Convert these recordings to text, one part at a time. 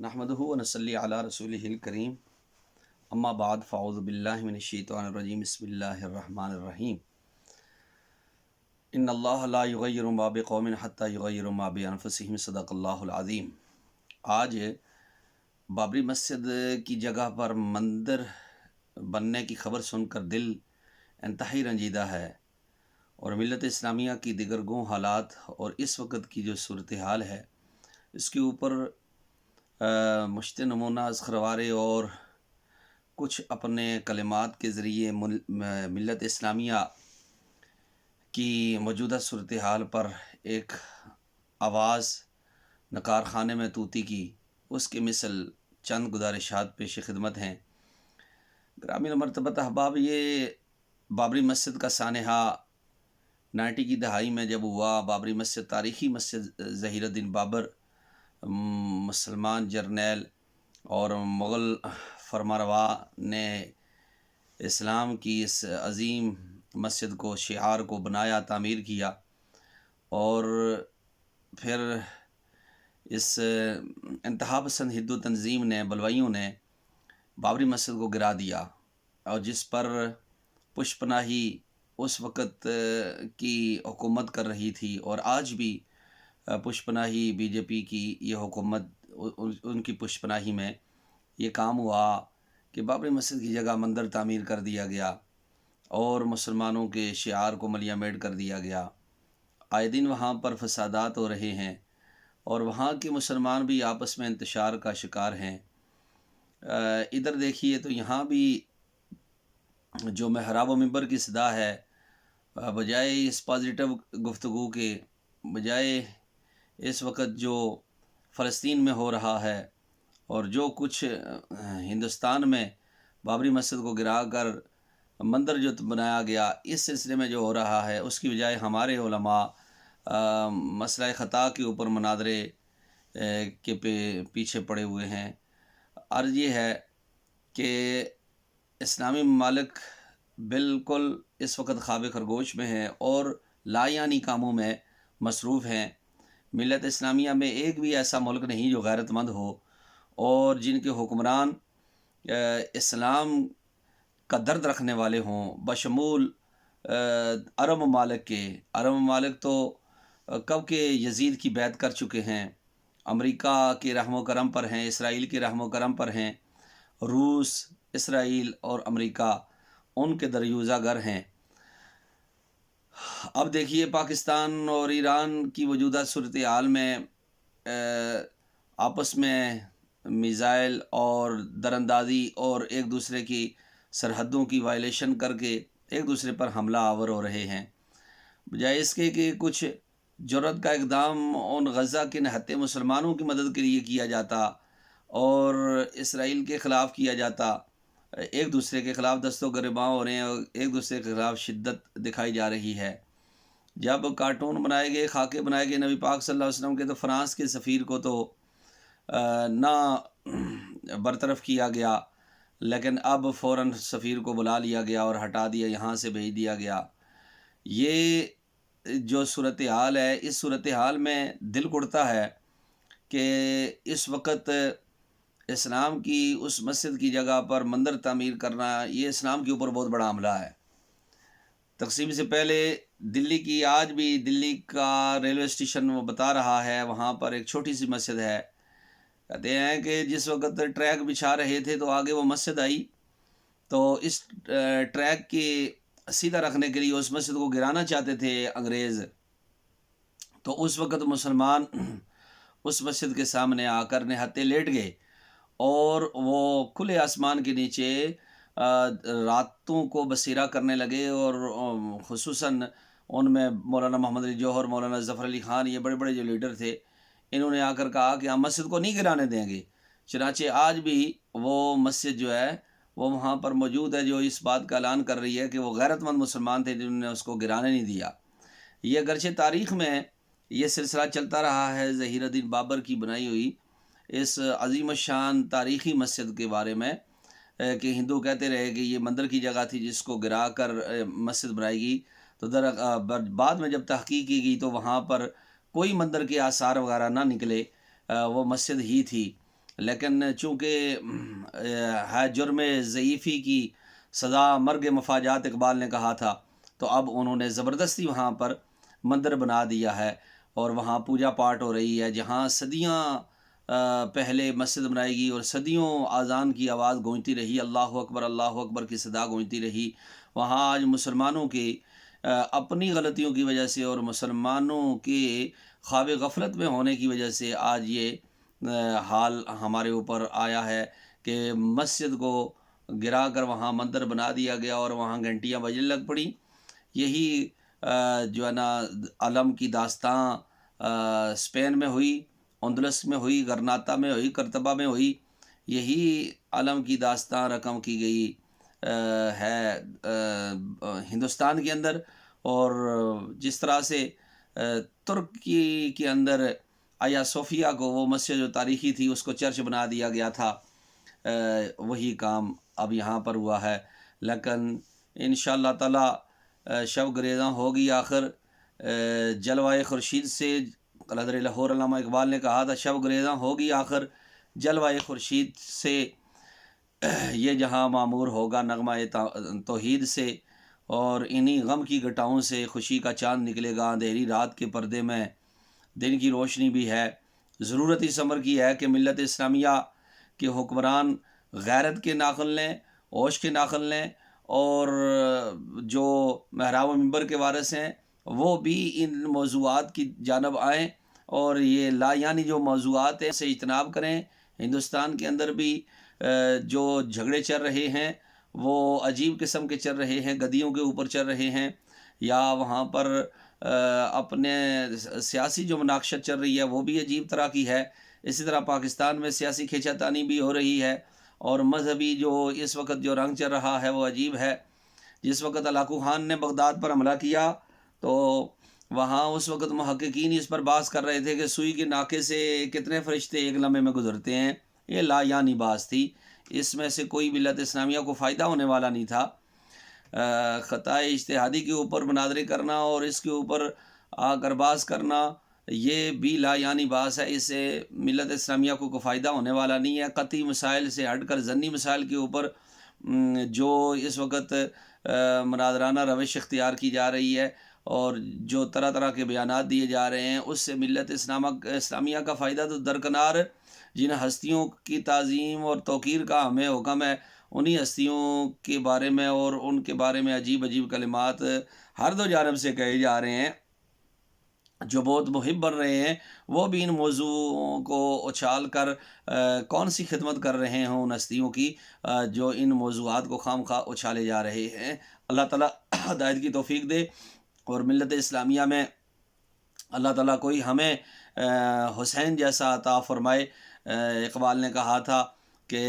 نحمدہ و نصلی علی رسولہ الکریم اما بعد فاعوذ باللہ من الشیطان الرجیم بسم اللہ الرحمن الرحیم ان اللہ لا یغیر ما بقوم حتی یغیروا ما بانفسہم صدق اللہ العظیم۔ آج بابری مسجد کی جگہ پر مندر بننے کی خبر سن کر دل انتہائی رنجیدہ ہے، اور ملت اسلامیہ کی دیگر گوں حالات اور اس وقت کی جو صورتحال ہے اس کے اوپر مشت نمونہ اذخروارے اور کچھ اپنے کلمات کے ذریعے ملت اسلامیہ کی موجودہ صورتحال پر ایک آواز نقار خانے میں طوطی کی، اس کے مثل چند گزارشات پیش خدمت ہیں۔ گرامی مرتبہ احباب، یہ بابری مسجد کا سانحہ 90 کی دہائی میں جب ہوا، بابری مسجد تاریخی مسجد ظہیر الدین بابر مسلمان جرنیل اور مغل فرمانروا نے اسلام کی اس عظیم مسجد کو، شعار کو بنایا، تعمیر کیا، اور پھر اس انتہا پسند ہندو تنظیم نے، بلوائیوں نے بابری مسجد کو گرا دیا، اور جس پر پشت پناہی اس وقت کی حکومت کر رہی تھی، اور آج بھی پشت پناہی بی جے پی کی یہ حکومت، ان کی پشت پناہی میں یہ کام ہوا کہ بابری مسجد کی جگہ مندر تعمیر کر دیا گیا اور مسلمانوں کے شعار کو ملیہ میٹ کر دیا گیا۔ آئے دن وہاں پر فسادات ہو رہے ہیں، اور وہاں کے مسلمان بھی آپس میں انتشار کا شکار ہیں۔ ادھر دیکھیے تو یہاں بھی جو محراب و منبر کی صدا ہے، بجائے اس پازیٹیو گفتگو کے، بجائے اس وقت جو فلسطین میں ہو رہا ہے اور جو کچھ ہندوستان میں بابری مسجد کو گرا کر مندر جو بنایا گیا، اس سلسلے میں جو ہو رہا ہے، اس کی بجائے ہمارے علماء مسئلہ خطا کے اوپر مناظرے کے پیچھے پڑے ہوئے ہیں۔ عرض یہ ہے کہ اسلامی ممالک بالکل اس وقت خواب خرگوش میں ہیں اور لا یعنی کاموں میں مصروف ہیں۔ ملت اسلامیہ میں ایک بھی ایسا ملک نہیں جو غیرت مند ہو اور جن کے حکمران اسلام کا درد رکھنے والے ہوں، بشمول عرب ممالک کے۔ عرب ممالک تو کب کے یزید کی بیعت کر چکے ہیں، امریکہ کے رحم و کرم پر ہیں، اسرائیل کے رحم و کرم پر ہیں، روس، اسرائیل اور امریکہ ان کے دریوزہ گر ہیں۔ اب دیکھیے پاکستان اور ایران کی موجودہ صورتحال میں آپس میں میزائل اور دراندازی اور ایک دوسرے کی سرحدوں کی وائلیشن کر کے ایک دوسرے پر حملہ آور ہو رہے ہیں، بجائے اس کے کہ کچھ جرأت کا اقدام ان غزہ کے نہتے مسلمانوں کی مدد کے لیے کیا جاتا اور اسرائیل کے خلاف کیا جاتا۔ ایک دوسرے کے خلاف دست و گریباں ہو رہے ہیں اور ایک دوسرے کے خلاف شدت دکھائی جا رہی ہے۔ جب کارٹون بنائے گئے، خاکے بنائے گئے نبی پاک صلی اللہ علیہ وسلم کے، تو فرانس کے سفیر کو تو نہ برطرف کیا گیا، لیکن اب فوراً سفیر کو بلا لیا گیا اور ہٹا دیا، یہاں سے بھیج دیا گیا۔ یہ جو صورتحال ہے، اس صورتحال میں دل گڑتا ہے کہ اس وقت اسلام کی اس مسجد کی جگہ پر مندر تعمیر کرنا، یہ اسلام کے اوپر بہت بڑا حملہ ہے۔ تقسیم سے پہلے دلی کی، آج بھی دلی کا ریلوے اسٹیشن وہ بتا رہا ہے، وہاں پر ایک چھوٹی سی مسجد ہے۔ کہتے ہیں کہ جس وقت ٹریک بچھا رہے تھے تو آگے وہ مسجد آئی، تو اس ٹریک کے سیدھا رکھنے کے لیے اس مسجد کو گرانا چاہتے تھے انگریز، تو اس وقت مسلمان اس مسجد کے سامنے آ کر نہتے لیٹ گئے، اور وہ کھلے آسمان کے نیچے راتوں کو بصیرہ کرنے لگے، اور خصوصاً ان میں مولانا محمد علی جوہر، مولانا ظفر علی خان، یہ بڑے بڑے جو لیڈر تھے، انہوں نے آ کر کہا کہ ہم مسجد کو نہیں گرانے دیں گے۔ چنانچہ آج بھی وہ مسجد جو ہے وہ وہاں پر موجود ہے، جو اس بات کا اعلان کر رہی ہے کہ وہ غیرت مند مسلمان تھے جنہوں نے اس کو گرانے نہیں دیا۔ یہ اگرچہ تاریخ میں یہ سلسلہ چلتا رہا ہے ظہیر الدین بابر کی بنائی ہوئی اس عظیم الشان تاریخی مسجد کے بارے میں، کہ ہندو کہتے رہے کہ یہ مندر کی جگہ تھی جس کو گرا کر مسجد بنائی گئی، تو بعد میں جب تحقیق کی گئی تو وہاں پر کوئی مندر کے آثار وغیرہ نہ نکلے، وہ مسجد ہی تھی۔ لیکن چونکہ ہے جرم ضعیفی کی سزا مرگ مفاجات اقبال نے کہا تھا، تو اب انہوں نے زبردستی وہاں پر مندر بنا دیا ہے اور وہاں پوجا پاٹ ہو رہی ہے، جہاں صدیاں پہلے مسجد بنائی گئی اور صدیوں اذان کی آواز گونجتی رہی، اللہ اکبر کی صدا گونجتی رہی، وہاں آج مسلمانوں کے اپنی غلطیوں کی وجہ سے اور مسلمانوں کے خواب غفلت میں ہونے کی وجہ سے آج یہ حال ہمارے اوپر آیا ہے کہ مسجد کو گرا کر وہاں مندر بنا دیا گیا اور وہاں گھنٹیاں بجنے لگ پڑیں۔ یہی جو ہے نا علم کی داستاں اسپین میں ہوئی، اندلس میں ہوئی، غرناطہ میں ہوئی، کرتبہ میں ہوئی، یہی علم کی داستاں رقم کی گئی ہے ہندوستان کے اندر۔ اور جس طرح سے ترکی کے اندر آیا صوفیہ کو، وہ مسجد جو تاریخی تھی، اس کو چرچ بنا دیا گیا تھا، وہی کام اب یہاں پر ہوا ہے۔ لیکن انشاءاللہ تعالی شب گریزاں ہوگی آخر جلوہ خورشید سے۔ قلندر لاہور علامہ اقبال نے کہا تھا شب گریزاں ہوگی آخر جلوہ خورشید سے، یہ جہاں معمور ہوگا نغمہ توحید سے، اور انہی غم کی گھٹاؤں سے خوشی کا چاند نکلے گا، اندھیری رات کے پردے میں دن کی روشنی بھی ہے۔ ضرورت اس امر کی ہے کہ ملت اسلامیہ کے حکمران غیرت کے ناخن لیں، ہوش کے ناخن لیں، اور جو محراب و منبر کے وارث ہیں وہ بھی ان موضوعات کی جانب آئیں اور یہ لا یعنی جو موضوعات ہیں سے اجتناب کریں۔ ہندوستان کے اندر بھی جو جھگڑے چل رہے ہیں وہ عجیب قسم کے چل رہے ہیں، گدیوں کے اوپر چل رہے ہیں، یا وہاں پر اپنے سیاسی جو مناقشت چل رہی ہے وہ بھی عجیب طرح کی ہے۔ اسی طرح پاکستان میں سیاسی کھینچا تانی بھی ہو رہی ہے، اور مذہبی جو اس وقت جو رنگ چل رہا ہے وہ عجیب ہے۔ جس وقت ہلاکو خان نے بغداد پر حملہ کیا تو وہاں اس وقت محققین اس پر بحث کر رہے تھے کہ سوئی کے ناکے سے کتنے فرشتے ایک لمحے میں گزرتے ہیں۔ یہ لا یعنی بحث تھی، اس میں سے کوئی ملت اسلامیہ کو فائدہ ہونے والا نہیں تھا۔ خطائے اجتہادی کے اوپر مناظرے کرنا اور اس کے اوپر آ کر بحث کرنا، یہ بھی لا یعنی بحث ہے، اس سے ملت اسلامیہ کو کوئی فائدہ ہونے والا نہیں ہے۔ قطعی مسائل سے ہٹ کر ضمنی مسائل کے اوپر جو اس وقت مناظرانہ روش اختیار کی جا رہی ہے اور جو طرح طرح کے بیانات دیے جا رہے ہیں، اس سے ملت اسلامیہ کا فائدہ تو درکنار۔ جن ہستیوں کی تعظیم اور توقیر کا ہمیں حکم ہے، انہی ہستیوں کے بارے میں اور ان کے بارے میں عجیب عجیب کلمات ہر دو جانب سے کہے جا رہے ہیں۔ جو بہت محب بن رہے ہیں وہ بھی ان موضوعوں کو اچھال کر کون سی خدمت کر رہے ہوں ان ہستیوں کی جو ان موضوعات کو خام خواہ اچھالے جا رہے ہیں۔ اللہ تعالیٰ ہدایت کی توفیق دے، اور ملت اسلامیہ میں اللہ تعالیٰ کوئی ہمیں حسین جیسا عطا فرمائے۔ اقبال نے کہا تھا کہ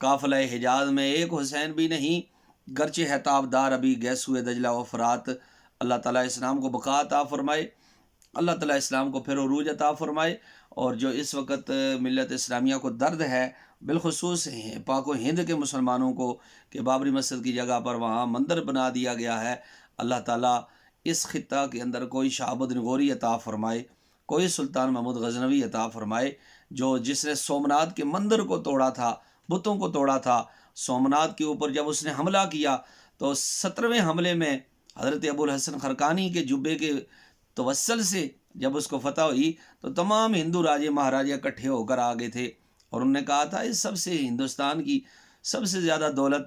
قافلہ حجاز میں ایک حسین بھی نہیں، گرچہ ہے تابدار ابھی گیس ہوئے دجلہ و فرات۔ اللہ تعالیٰ اسلام کو بقا عطا فرمائے، اللہ تعالیٰ اسلام کو پھر عروج عطا فرمائے۔ اور جو اس وقت ملت اسلامیہ کو درد ہے، بالخصوص پاک و ہند کے مسلمانوں کو، کہ بابری مسجد کی جگہ پر وہاں مندر بنا دیا گیا ہے، اللہ تعالیٰ اس خطہ کے اندر کوئی شہاب الدین غوری عطا فرمائے، کوئی سلطان محمود غزنوی عطا فرمائے، جس نے سومنات کے مندر کو توڑا تھا، بتوں کو توڑا تھا۔ سومنات کے اوپر جب اس نے حملہ کیا تو 17ویں حملے میں حضرت ابو الحسن خرقانی کے جبے کے توسل سے جب اس کو فتح ہوئی تو تمام ہندو راجے مہاراجے اکٹھے ہو کر آگے تھے، اور انہوں نے کہا تھا اس سب سے ہندوستان کی سب سے زیادہ دولت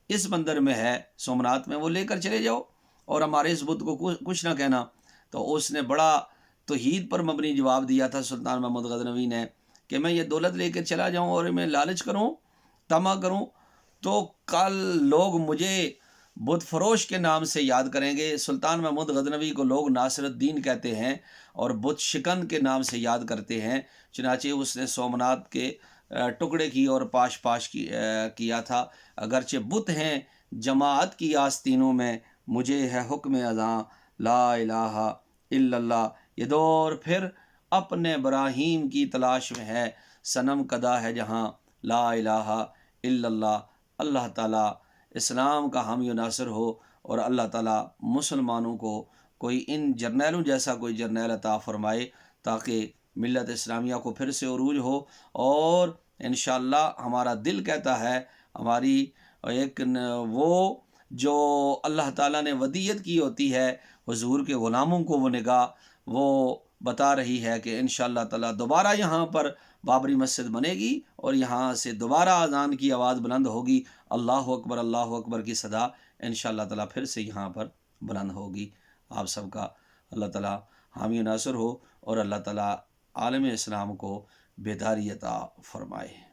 اس مندر میں ہے، سومنات میں، وہ لے کر چلے جاؤ اور ہمارے اس بت کو کچھ نہ کہنا۔ تو اس نے بڑا توحید پر مبنی جواب دیا تھا سلطان محمود غزنوی نے کہ میں یہ دولت لے کے چلا جاؤں اور میں لالچ کروں، طمع کروں، تو کل لوگ مجھے بت فروش کے نام سے یاد کریں گے۔ سلطان محمود غزنوی کو لوگ ناصر الدین کہتے ہیں اور بت شکن کے نام سے یاد کرتے ہیں۔ چنانچہ اس نے سومنات کے ٹکڑے کی اور پاش کیا تھا۔ اگرچہ بت ہیں جماعت کی آستینوں میں، مجھے ہے حکم اذاں لا الہ الا اللہ۔ یہ دور پھر اپنے براہیم کی تلاش میں ہے، صنم کدا ہے جہاں لا الہ الا اللہ۔ اللہ تعالیٰ اسلام کا حامی و ناصر ہو، اور اللہ تعالیٰ مسلمانوں کو کوئی ان جرنیلوں جیسا کوئی جرنیل عطا فرمائے تاکہ ملت اسلامیہ کو پھر سے عروج ہو، اور انشاءاللہ ہمارا دل کہتا ہے، ہماری ایک وہ جو اللہ تعالیٰ نے ودیت کی ہوتی ہے حضور کے غلاموں کو، وہ نگاہ وہ بتا رہی ہے کہ انشاءاللہ تعالیٰ دوبارہ یہاں پر بابری مسجد بنے گی، اور یہاں سے دوبارہ اذان کی آواز بلند ہوگی، اللہ اکبر کی صدا انشاءاللہ تعالیٰ پھر سے یہاں پر بلند ہوگی۔ آپ سب کا اللہ تعالیٰ حامی و ناصر ہو، اور اللہ تعالیٰ عالم اسلام کو بیداری عطا فرمائے۔